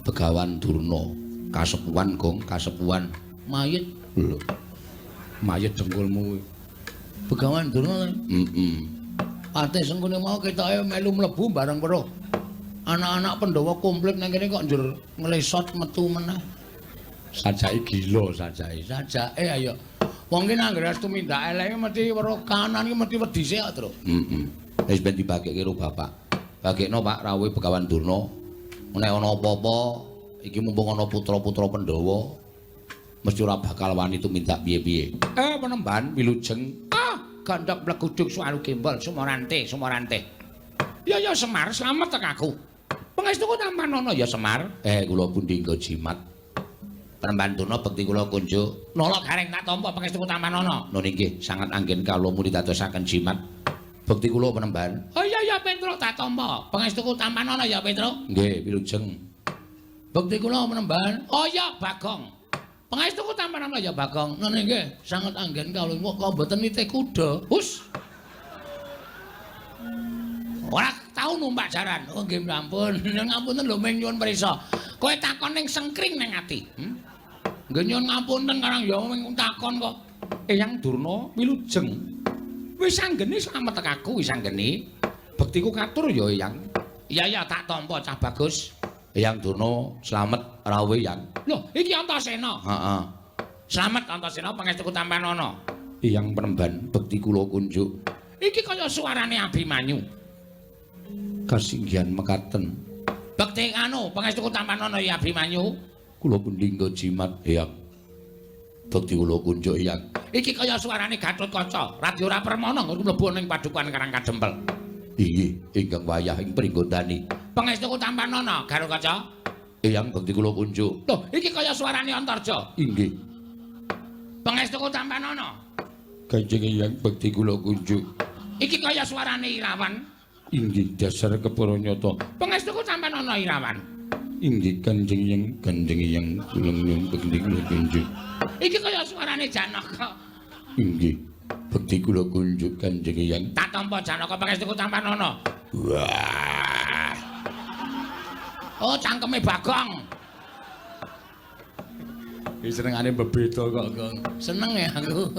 Begawan Durna kasepuan Gong kasepuan mayit lho mayit dengkulmu Begawan Durna ate sengkune mau ketoke melu mlebu bareng weruh anak-anak Pandhawa komplit nang kene kok njur nglesot metu meneh sajake gila sajake ayo wong ki nang ngres tumindak eleke mesti weruh kanan ki mesti wedi sik kok Tru wis ben dibageke karo bapak bagekno Pak rawuhe Begawan Durna nek ana apa-apa iki mumpung ana putra-putra Pandhawa mesti ora bakal wani tumindak piye-piye. Penemban wilujeng. Gandhak blegudug suaru gembol sumorante. Ya Semar, slamet tek aku. Pangestuku Tampanono ya Semar. Kula pundi nggo jimat. Penemban Durna bekti kula kunjuk. Nala gareng tak tampa pangestuku Tampanono. Nun inggih sanget anggen kawula muni dadosaken jimat. Bekti kula penemban. Oh iya Petro tak tampa. Pangestuku Tampanono ya Petro. Nggih, wilujeng. Bekti kula penemban. Oh iya Bagong. Pangestuku Tampanono ya Bagong. Nun nggih, sanget anggen kawula kok mboten nitih kuda. Hus. Ora tau numpak jaran. Oh nggih ampun. Ngapunten lho ming nyuwun prisa. Kowe takon ning sengkring ning ati. Nggih nyuwun ngapunten karang ya ming takon kok. Eyang Durna wilujeng. Wis anggene slamet tek aku wis anggene. Bektiku katur ya Eyang. Iya tak tampa cah bagus. Eyang Durna slamet rawuhe Yang. Lho, iki Antasena. Heeh. Slamet Antasena pangestuku Tampanono. Eyang Penemban bekti kula kunjuk. Iki kaya suarane Abimanyu. Kasinggihan mekaten. Bekti anu pangestuku Tampanono ya Abimanyu. Kula pundi nggo jimat Eyang. Bekti kula kunjuk Eyang. Iki kaya suarane Gatotkaca, Radyora Permana mlebu ning padukan Karang Kadempel. Inggih, ingkang wayah ing pringgondani. Pangestuku Tampanono, Gatotkaca. Eyang bekti kula kunjuk. Lho, iki kaya suarane Antarja. Inggih. Pangestuku Tampanono. Kanjeng Eyang bekti kula kunjuk. Iki kaya suarane Irawan. Inggih, dasar kepara nyata. Pangestuku Tampanono Irawan. Inggih, Kanjeng Eyang kula bekti kula kunjuk. Iki kaya suarane Janaka. Inggih. Bekti kula kunjuk Kanjeng Eyang. Tak tampa Janaka pangestuku Tampanono. Wah. Oh, cangkeme Bagong. Iki senengane bebeda kok, Gong. Seneng ya aku.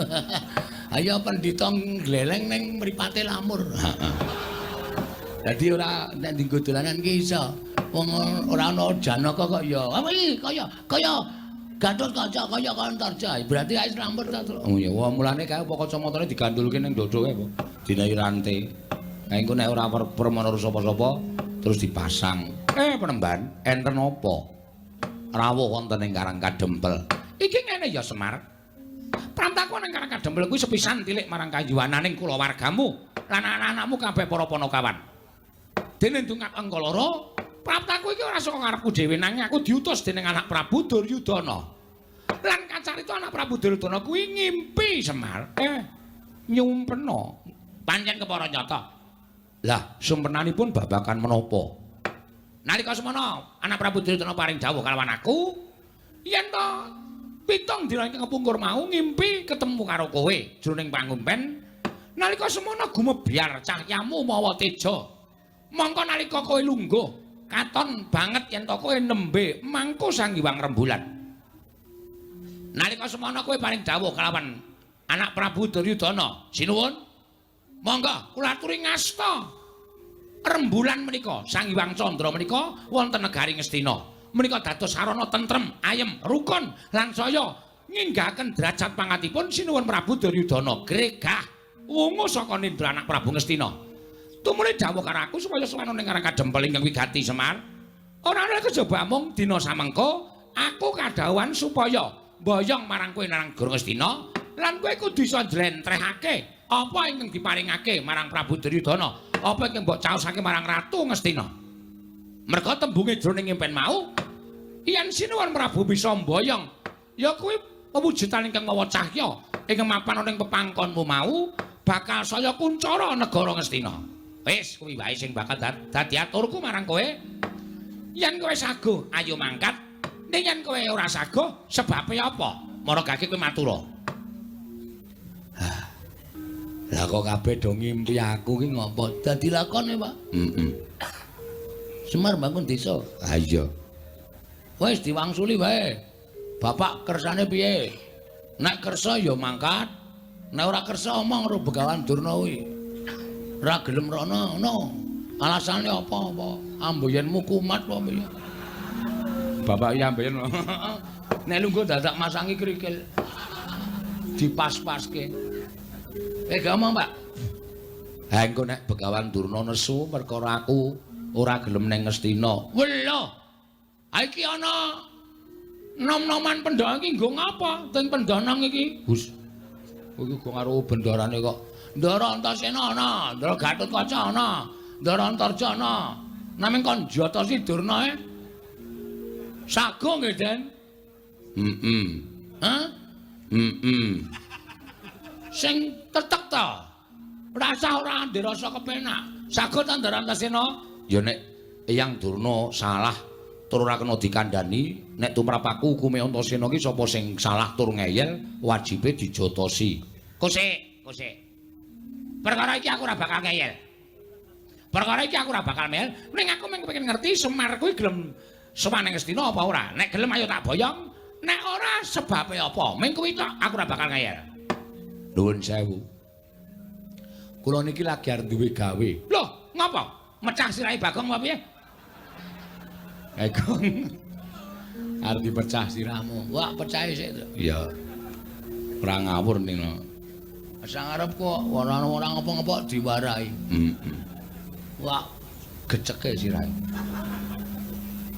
Ayo pendhita gleleng ning mripate lamur. Heeh. Dadi ora nek dienggo dolanan ki iso. Wong ora ana Janaka kok ya. Apa iki kaya Gatotkaca kaya Antarja. Berarti ae slamet ta, Tru. Oh ya, mulane kae apa kacamatane digandulke ning dodoke apa. Dinahi rantai. Engko nek ora permana sapa-sapa terus dipasang. Penemban, enten apa? Rawuh wonten ing Karang Kadempel. Iki ngene ya Semar. Prantaku ning Karang Kadempel kuwi sepisan tilik marang kayuwananing kulawargamu lan anak-anakmu kabeh para Panakawan. Dene ndungak Angkalara, praptaku iki ora saka ngarepku dhewe nanging aku diutus dening anak Prabu Duryudana. Lan kacarita anak Prabu Duryudana kuwi ngimpi Semar. Nyumpena. Pancen kepara nyata. Lah, sumpenanipun babakan menapa? Nalika semana anak Prabu Duryudana paring dawuh kalawan aku, yen to 7 dina ing kepungkur mau ngimpi ketemu karo kowe jroning pangumpen. Nalika semana gumebyar cahyamu mawa teja. Mongko nalika kowe lungguh, katon banget yen to kowe nembe mangku Sang Hyang Rembulan. Nalika semana kowe paring dawuh kalawan anak Prabu Duryudana, sinuwun. Monggo kula aturi ngasta. Rembulan menika, Sang Hyang Candra menika wonten negari Ngastina. Menika dados sarana tentrem, ayem, rukun lan saya nginggahaken derajat pangatipun sinuwun Prabu Duryudana gregah wungu saka nindra anak Prabu Ngastina. Tumune dawuh karo aku supaya suwana ning Karang Kadempel ingkang wigati Semar. Ora ana kejaba mung dina samengko aku kadhawuhan supaya mboyong marang kowe nang Negara Ngastina lan kowe kudu iso njlentrehake apa ingkang diparingake marang Prabu Duryudana, apa ingkang mbok caosake marang Ratu Ngastina. Merga tembunge jroning impen mau, yen sinuwun Prabu bisa mboyong, ya kuwi pewujudan ingkang mawa cahya ingkang mapan ning pepangkonmu mau bakal saya kuncara Negara Ngastina. Wis kuwi wae sing bakal dadi aturku marang kowe. Yen kowe saguh, ayo mangkat. Ning yen kowe ora saguh, sebabe apa? Maragake kowe matura. Lah kok kabeh do ngimpi aku ki ngopo? Dadi lakone, Pak. Semar bangun desa. Ha iya. Wis diwangsuli wae. Bapak kersane piye? Nek kersa ya mangkat. Nek ora kersa omong karo Begawan Durna kuwi. Ora gelem rono ngono. Alasane apa? Amboyenmu kumat apa piye? Bapak ya amboyen. Nek lungguh dadak masangi krikil. Dipas-paske. Gak omong, Pak. Ha engko nek Begawan Durna nesu perkara aku ora gelem ning Ngastina. Lho. Ha iki ana nom-noman pendhawa iki nggo ngapa? Teng pendanang iki. Gus. Iki go karo bendarane kok. Ndara Antasena ana, Ndara Gatotkaca ana, Ndara Antarja ana. Namung kon Jatasi Durna sago nggih, Den? Hah? Sing tetek ta? Rasa ora ndirasa kepenak. Sago ta Ndara Antasena? Ya nek Eyang Durna salah tur ora kena dikandhani, nek tumrap aku hukume Antasena iki sapa sing salah tur ngeyel, wajibe dijotosi. Kusik. Perkara iki aku ora bakal ngeyel. Perkara iki aku ora bakal mel, ning aku mung pengen ngerti Semar kuwi gelem sowan ning Ngastina apa ora. Nek gelem ayo tak boyong, nek ora sebabe apa. Ming kuwi tok aku ora bakal ngeyel. Nuwun sewu. Kula niki lagi arep duwe gawe. Loh, ngapa? Mecah sirahe Bagong apa piye? Bagong. Arep dipecah sirahmu. Wah, pecahe sik to. Iya. Ora ngawur nino. Sang arep kok ora ngapa-ngapa diwarai. Wah, geceke sirahe.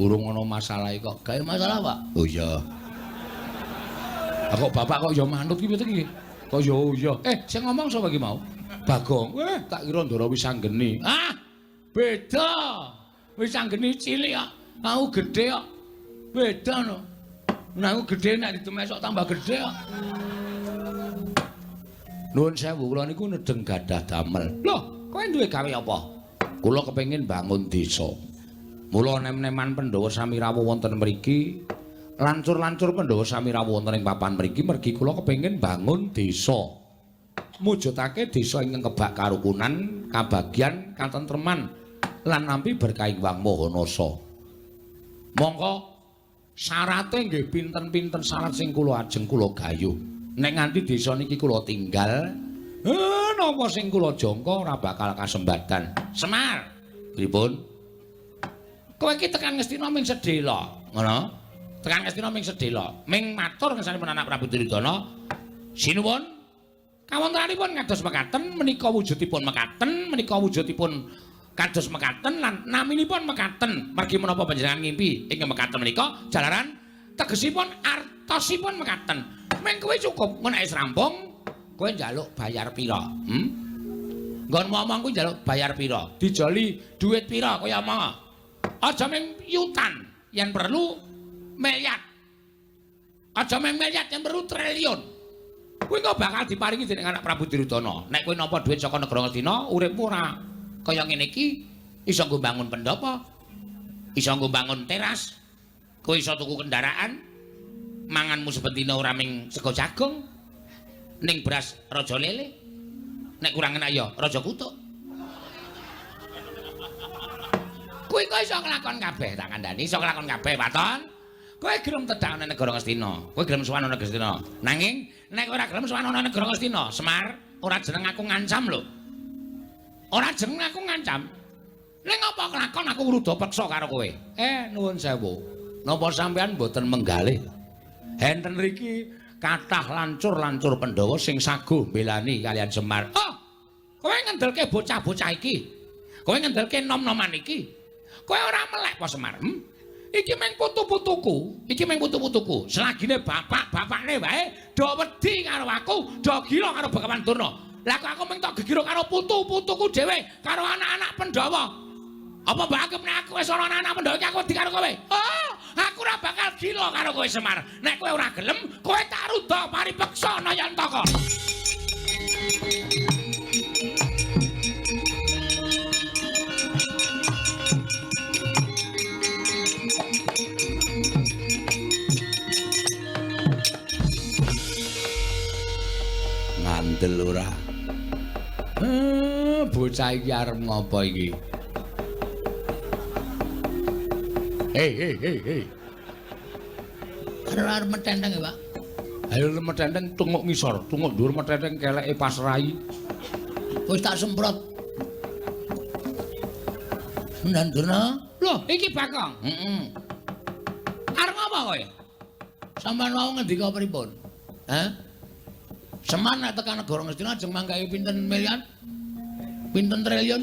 Urung ana masalah kok. Gawe masalah, Pak? Oh iya. Kok bapak kok ya manut iki piye iki? Kok ya. Sing ngomong sapa iki mau? Bagong. Tak kira Ndara Wisanggeni. Ah, beda. Wisanggeni cilik kok. Aku gedhe kok. Beda no. Nah, aku gedhe nek ditemesok tambah gedhe kok. Nuwun sewu, kula niku nedeng gadah damel. Loh, kowe duwe gawe apa? Kula kepengin bangun desa. Mula nem-neman Pandhawa sami rawuh wonten mriki, lancur-lancur Pandhawa sami rawuh wonten ing papan mriki, mergi kula kepengin bangun desa. Mujudake desa ingkang kebak karukunan, kabagyan, katentreman lan nampi berkahing Wang Mahanasa. Monggo syarate nggih pinten-pinten syarat sing kula ajeng kula gayuh. Nek nganti desa niki kula tinggal, napa sing kula jangka ora bakal kasembadan. Semar, pripun? Kowe iki tekan Ngastina ming sedhela, ngono? Tekan Ngastina ming sedhela, ming matur ngersanipun anak Prabu Duryudana. Sinuwun, kawontenanipun kados mekaten, menika wujudipun mekaten, menika wujudipun kados mekaten lan naminipun mekaten. Margi menapa panjenengan ngimpi ing mekaten menika jalaran tegesipun artosipun mekaten. Meng kowe cukup menawa wis rampung, kowe njaluk bayar pira? Nggon ngomong kuwi njaluk bayar pira? Dijoli dhuwit pira kaya omong. Aja meng yutan, yen perlu miliar. Aja meng miliar, yen perlu triliun. Kuwi kok bakal diparingi dening anak Prabu Duryudana. Nek kowe nampa dhuwit saka negara Ngastina, uripmu ora kaya ngene iki, iso nggo bangun pendopo, iso nggo bangun teras, kowe iso tuku kendaraan. Manganmu sebendina ora ming sego jagung ning beras raja lele, nek kurang enak ya raja kutuk. Kuwi kok iso nglakon kabeh tak kandhani, iso nglakon kabeh Paton. Kowe gelem tedhak nang negara Ngastina, kowe gelem sowan nang Ngastina. Nanging nek ora gelem sowan nang negara Ngastina, Semar, ora jeneng aku ngancam lho. Ora jeneng aku ngancam. Ning apa kelakon aku ngruda peksa karo kowe? Nuwun sewu. Napa sampean mboten menggalih? Enten riki kathah lancur-lancur Pandhawa sing saguh mbelani kalian Semar. Oh, kowe ngendelke bocah-bocah iki. Kowe ngendelke nom-noman iki. Kowe ora melek apa Semar? Iki meng putu-putuku, iki meng putu-putuku. Selagine bapak-bapakne wae do wedi karo aku, do gila karo Begawan Durna. Lah kok aku meng tok gegiro karo putu-putuku dhewe, karo anak-anak Pandhawa. Apa mbak aku nek aku wis ana anak Pandhawa iki aku wedi karo kowe? Oh, aku ora bakal gila karo kowe Semar. Nek kowe ora gelem, kowe tak rudha paripeksa Nayantaka. Ngandel ora? Bocah iki arep ngopo iki? Hei. Arep metenteng ya, Pak. Ayo metenteng tunguk ngisor, tunguk dhuwur metenteng keleke pas rai. Wis tak semprot. Ndandurna. Loh, iki Bakong. Heeh. Arep ngapa kowe? Sampeyan mau ngendika pripun? Hah? Semar nek tekan negara Ngastina ajeng mangkai pinten miliar? Pinten triliun?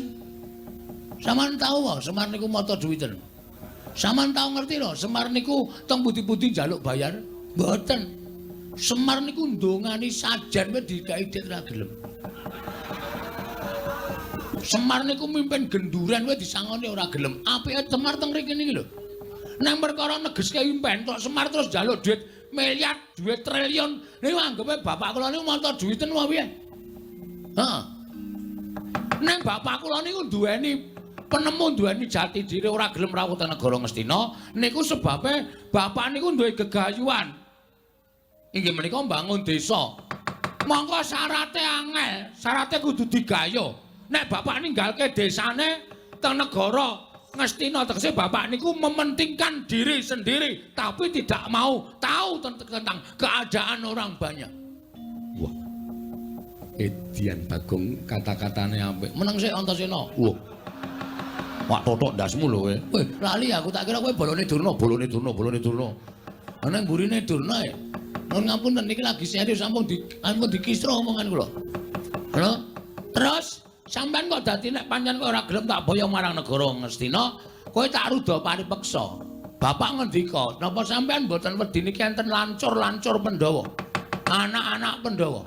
Sampeyan tahu wae Semar niku mata duwiten. Sampeyan tahu ngerti lho, Semar niku teng pundi-pundi njaluk bayar? Mboten. Semar niku ndongani sajan wae dikai dit ra gelem. Semar niku mimpin genduran wae disangoni ora gelem. Apike Semar teng mriki niki lho. Nang perkara negeske impen tok Semar terus njaluk duit miliar, duit triliun. Niku anggepe bapak kula niku mata duwiten wae piye? Heeh. Nang bapak kula niku duweni penemu duweni jati diri ora gelem rawuh teng negara Ngastina niku sebabe bapak niku duwe gegayuhan. Inggih menika mbangun desa. Monggo syarate angel, syarate kudu digayo. Nek bapak ninggalke desane teng negara Ngastina tegese bapak niku mementingkan diri sendiri tapi tidak mau tahu tentang keadaan orang banyak. Wah. Edian Bagong kata-katane apik. Meneng sik Antasena. Wah. Wak totok ndasmu lho kowe. Weh, lali aku tak kira kowe bolone Durna. Ana mburine Durna ya. Nun ngapunten niki lagi serius ampun dikisro omongan kula. Lho, terus sampean kok dadi nek pancen kowe ora gelem tak boyo marang negara Ngastina, kowe tak ruda paripeksa. Bapak ngendika, napa sampean mboten wedi niki enten lancur-lancur Pandhawa. Anak-anak Pandhawa.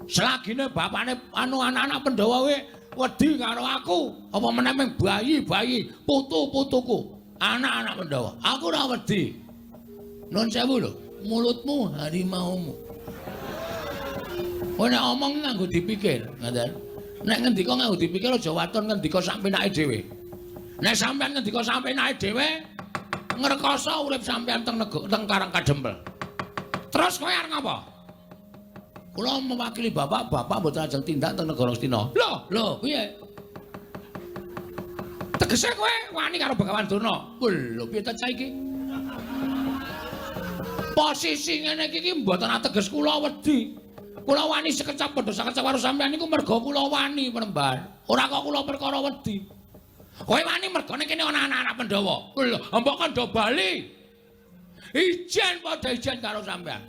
Selagine bapakne anak-anak Pandhawa wedi karo aku, apa meneh bayi-bayi, putu-putuku, anak-anak Pandhawa. Aku ora wedi. Nun sewu lho, mulutmu harimaumu. Kowe nek omong nganggo dipikir, ngoten. Nek ngendika nganggo dipikir aja waton ngendika sak penake dhewe. Nek sampean ngendika sak penake dhewe, ngrekoso urip sampean teng Karang Kadempel. Terus kowe arep ngapa? Kula mewakili bapak mboten ajeng tindak teng negara Ngastina. Lho, piye? Tegese kowe wani karo Begawan Durna. Lho, piye ta saiki? Posisi ngene iki mboten ateges kula wedi. Kula wani sekecap padha sakecap karo sampeyan niku merga kula wani penembar. Ora kok kula perkara wedi. Kowe wani merga ning kene ana anak-anak Pandhawa. Lho, mbok kandha bali. Ijen padha ijen karo sampeyan.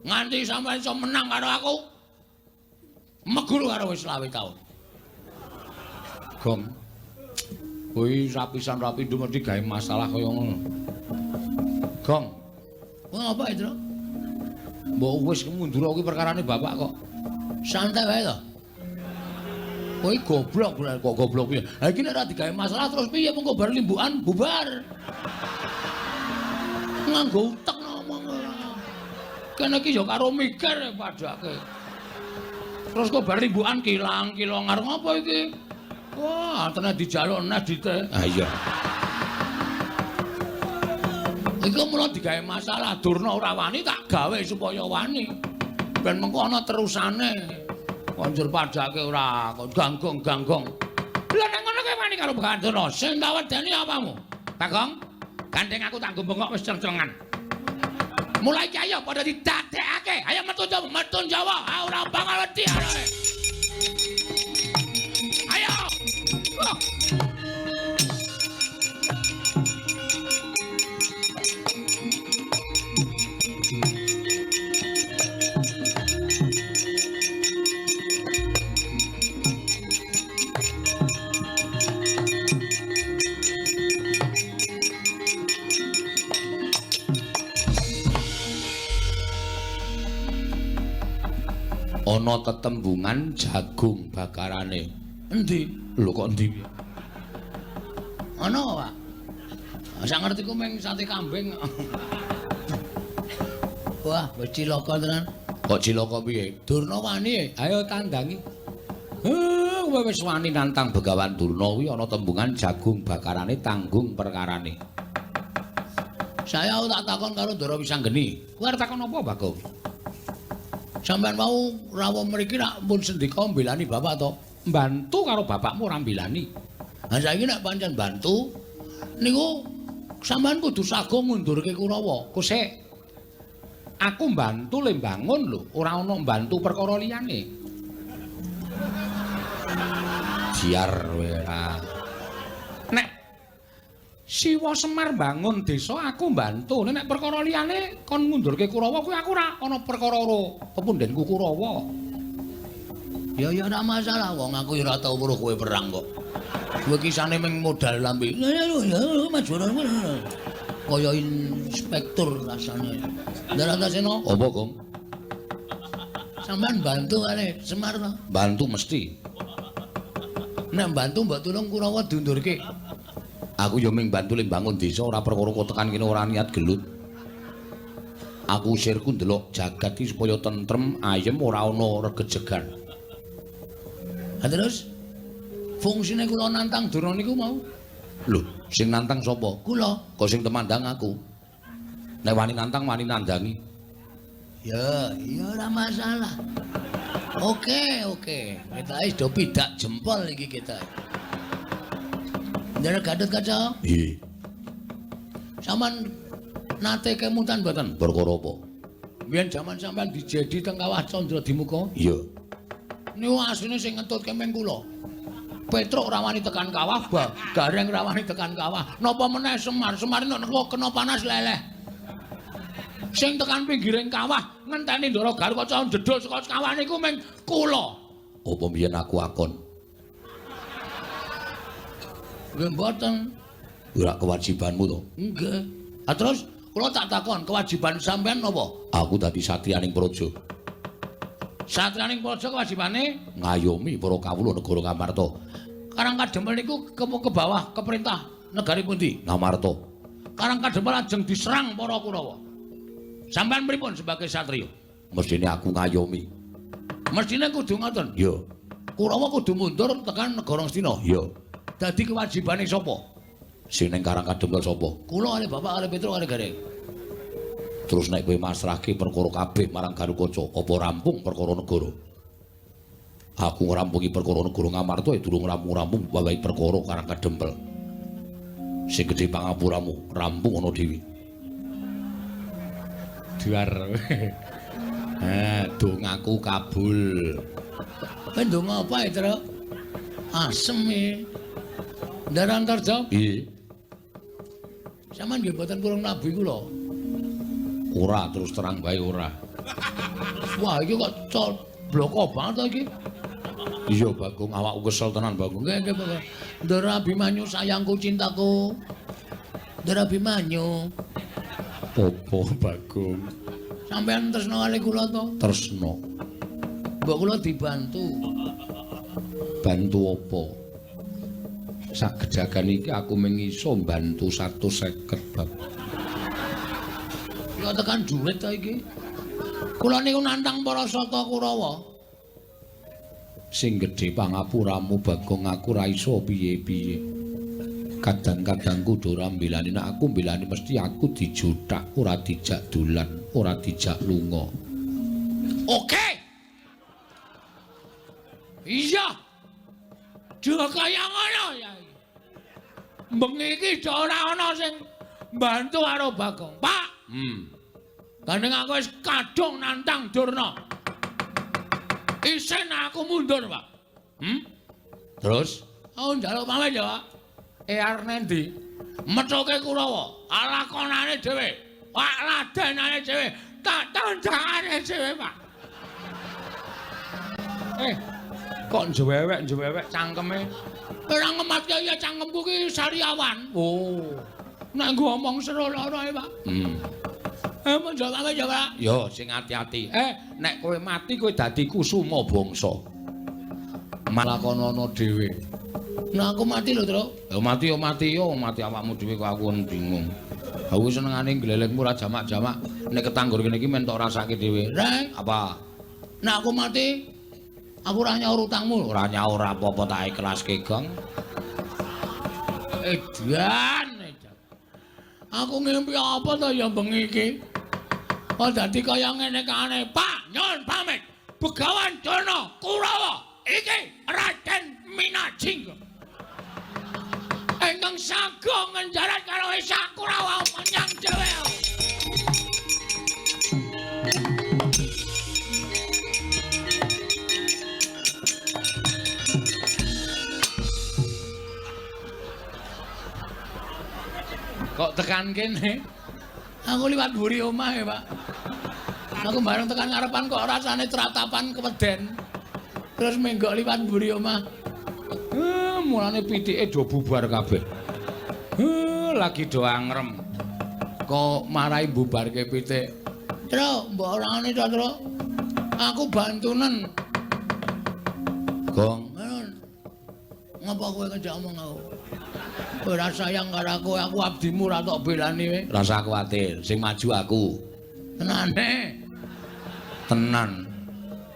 Nganti sampeyan iso menang karo aku. Meguru karo wis 20 taun. Gong. Kuwi rapisan rapindo mesti gawe masalah kaya ngono. Gong. Apa itu? Mbok wis mundur kuwi perkarane bapak kok. Santai wae to. Kowe goblok piye? Ha iki nek ora digawe masalah terus piye mengko bar limbukan bubar. Nganggo utek ngomong. Kene iki ya karo mikir padake. Terus kok bar limbukan kilang-kilang arep apa iki? Wah, tenan dijaluk nes dite. Ah iya. Iku mula digawe masalah Durna ora wani tak gawe supaya wani. Ben mengko ana terusane. Konjur padake ora ganggong-ganggong. Lha nek ngono kowe wani karo Begawan Durna, sing tak wedeni apamu? Bagong, gandeng aku tak bengok wis ceng-cengan. Mulai iki ayo padha didadekake. Ayo metu Jawa. Ora bakal wedi arek. Ayo. Ana tetembungan jagung bakarane. Endi? Lho kok endi? Ana, Pak. Sak ngertiku mung sate kambing. Wah, wis cilaka tenan. Kok cilaka piye? Durna wani. Ayo tandangi. Kowe wis wani nantang Begawan Durna kuwi ana tembungan jagung bakarane tanggung perkarane. Saya tak takon karo Ndara Wisanggeni. Kowe arep takon apa, Bagong? Sampeyan mau rawuh mriki nak pun sendika mbelani bapak to? Mbantu karo bapakmu ora mbelani. Ha saiki nek pancen bantu niku sampean kudu sago ngundurke Kurawa. Kusik. Aku mbantu le mbangun lho, ora ana mbantu perkara liyane. Jiar kowe ora. Nek Siwa Semar bangun desa aku mbantu, nek perkara liyane kon ngundurke Kurawa kuwi aku ora ana perkara karo pepundhenku Kurawa. Ya ora masalah wong aku ora tau weruh kowe perang kok. Kowe kisane mung modal lambe. Ya majur. Kaya inspektur rasane. Ndarantasena. Apa, Gong? Sampeyan bantu kare Semar to? Bantu mesti. Nek bantu mbok tulung Kurawa diundurke. Aku ya mung bantu le bangun desa ora perkara kok tekan kene ora niat gelut. Aku usirku ndelok jagat iki supaya tentrem, ayem ora ana regejegan. Terus fungsine kula nantang Durna niku mau. Lho, sing nantang sapa? Kula. Kok sing temandang aku. Nek wani nantang wani nandangi. Ya ora masalah. Oke. Kita wis do pidak jempol iki kita. Ndara Gatut Kaca. Nggih. Saman nate kemutan mboten? Perkara apa? Biyen jaman sampean dijedi teng Kawah Candra Dimuka. Iya. Niku asline sing ngentutke meng kula. Petruk ora wani tekan kawah, Gareng ora wani tekan kawah. Napa meneh Semar nek kena panas leleh. Sing tekan pinggiring kawah ngenteni Ndara Gatut Kaca jedul saka kawah niku meng kula. Apa mbiyen aku akon? Nggih mboten. Ora kewajibanmu to? Nggih. Terus kula tak takon, kewajiban sampean napa? Aku dadi satriyaning praja. Satriyaning praja kewajibane Ngayomi para kawula negara Ngamarta. Karang Kadempel niku ke bawah keperintah negari pundi? Ngamarta. Karang Kadempel ajeng diserang para Kurawa. Sampeyan pripun sebagai satriya? Mestine aku ngayomi. Mestine kudu ngoten. Iya. Kurawa kudu mundur tekan negara Ngastina. Iya. Dadi kewajibane sapa? Sing ning Karang Kadempel sapa? Kula kali Bapak kali Petruk kali Gareng. Terus nek kowe masrahke perkara kabeh marang Garukaca, apa rampung perkara negara? Aku ngrampungi perkara negara Ngamarta durung rampung-rampung babahi perkara Karang Kadempel. Sing gedhe pangapuramu rampung ana dhewe. Duar. Dongaku kabul. Kowe ndonga apa ya, Truk? Asem e. Ndara Antarja? Nggih. Sampeyan nggih boten kurang nabi kula. Ora terus terang bae ora. Wah, iki kok bloko banget to iki. Iya, Bagong, awakku kesel tenan, Bagong. Nggih, Bapak. Ndara Abimanyu sayangku cintaku. Ndara Abimanyu. Apa, Bagong? Sampeyan tresno kali kula to? Tresno. Mbok kula dibantu. Bantu apa? Sagejagan iki aku mung iso bantu 150, Bab. Ya tekan dhuwit ta iki. Kula niku nantang para sata Kurawa. Sing gedhe pangapuramu, Bagong, aku ra iso piye-piye. Kadang-kadang kudu ora mbelani, nek aku mbelani mesti aku dijothak, ora dijak dolan, ora dijak lunga. Oke. Iya. Juga kaya ngono ya. Bengi iki ora ana sing mbantu karo Bagong. Pak. Gandeng aku wis kadung nantang Durna. Isen aku mundur, Pak. Terus Aku njaluk pamit ya, Pak. Arep nendi? Methuke Kurawa, alakonane dhewe, Pak ladenane dhewe, tak tandangane dhewe, Pak. Kok njewewek cangkeme? Ora ngematke ya cangkemku ki sariawan. Oh. Nek ngomong sero lara e, Pak. Menjawab apa ya, Pak? yo sing ati-ati. Nek kowe mati kowe dadi kusuma bangsa. Malakonono dhewe. Nah aku mati lho, Truk. Ya mati awakmu dhewe kok aku bingung. Aku senengane glelengmu ora jamak-jamak. Nek ketanggur kene iki men tok rasake dhewe. Rek, Apa? nek aku mati aku ora nyaur utangmu. Ora nyaur apa-apa tak ikhlaske, Gong. Edan. Aku ngimpi apa to ya bengi iki? Kok dadi kaya ngene kae, Pak, nyuwun pamit. Begawan Durna Kurawa iki Raden Minajing. Ingkang sagung ngenjarat karo Esa Kurawa menyang dhewe. tekan kene. Aku liwat mburi omah ya, Pak. Aku bareng tekan ngarepan kok rasane tratapan keweden. Terus menggok liwat mburi omah. Mulane pitike do bubar kabeh. Lagi do angrem. Kok marai bubarke pitik. Tru, mbok orangane to, Tru. Aku bantunen. Gong, ngapa kowe ngejak omong aku? Kowe ora sayang karo aku abdimu ora tok belani kowe. rasa kuwatir, sing maju aku. Tenane. Tenan,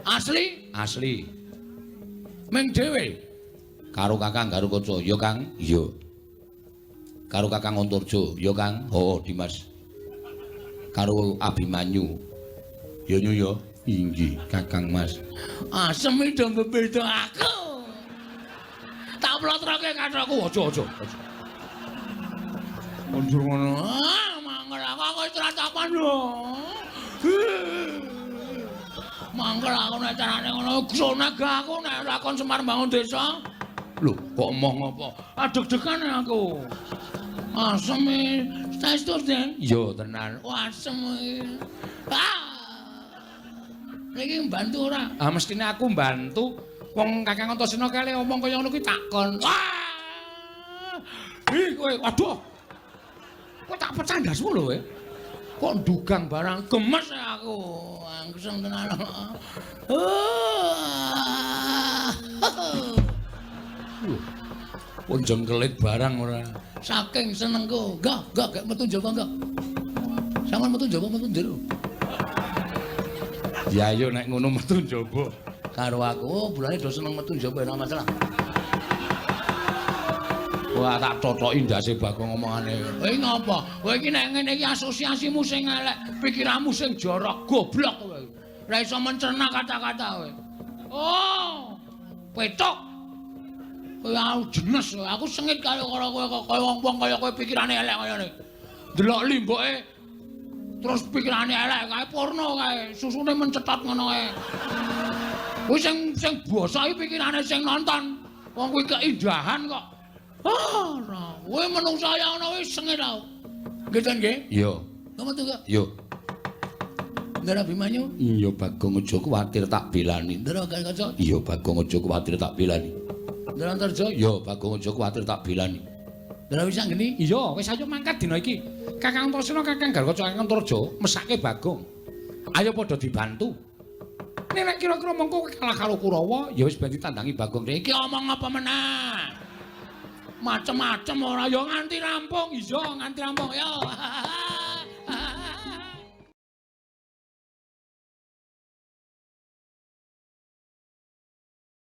Asli? asli. Ming dhewe. Karo Kakang Garukaca, ya Kang, iya. Karo Kakang Antarja, ya Kang. Oh, Dimas. Karo Abimanyu. Ya nyu ya. Inggih, Kakang Mas. Asem do bebeda aku. Tak plotroke kathokku aja. Mundur ngono. Mangkel aku wis tratapan lho. Mangkel aku nek carane ngono gunag aku nek lakon Semar Bangun Desa. Lho, kok omong apa? Adeg-degan aku. Asem saestu Den. Iya, tenan. Wah, asem. Iki mbantu ora? Ah mestine aku mbantu. Wong Kakang Antasena kali omong kaya ngono kuwi takon. Wah! Ih kowe, waduh. Kowe tak pecah ndasmu lho kowe. Kok ndugang barang gemes aku. Angseng tenan. Wong jengkelit barang ora. Saking senengku. Gak metu njaba enggak. Sampeyan metu njaba metu njero. Ya ayo nek ngono metu njaba. Karo aku, oh bulane do seneng metu njaba ora masalah. Wah, tak cocoki ndase Bagong omongane. Kowe ngapa? Kowe iki nek ngene iki asosiasimu sing elek, pikiranmu sing jorok, goblok kowe. Ora iso mencerna kata-kata kowe. Oh, petok. Kowe aku jenes, aku sengit karo kowe kaya wong-wong kaya kowe pikirane elek kaya ngene. Delok limboke terus pikirane elek kae porno kae, susune mencetot ngono kae. Kowe sing basa iki pikirane sing nonton. Wong kuwi keindahan kok. Ora, kowe menungsa ya ana wis sengit tau. Nggih, Den nggih. Iya. Kamu tuh gak? Yo. Ndara Bimanyu? Iya Bagong aja kuwatir tak belani. Ndara Garukaca? Iya Bagong aja kuwatir tak belani. Ndara Antarja? Iya Bagong aja kuwatir tak belani. Ndara Wisanggeni? Iya, wis ayo mangkat dina iki. Kakang Antasena, Kakang Garukaca, Kakang Antarja mesake Bagong. Ayo padha dibantu. Nek kira-kira mengko kalah karo Kurawa, ya wis ben ditandangi Bagong. Iki omong apa meneh? Macem-macem ora ya nganti rampung. Iya, nganti rampung ya.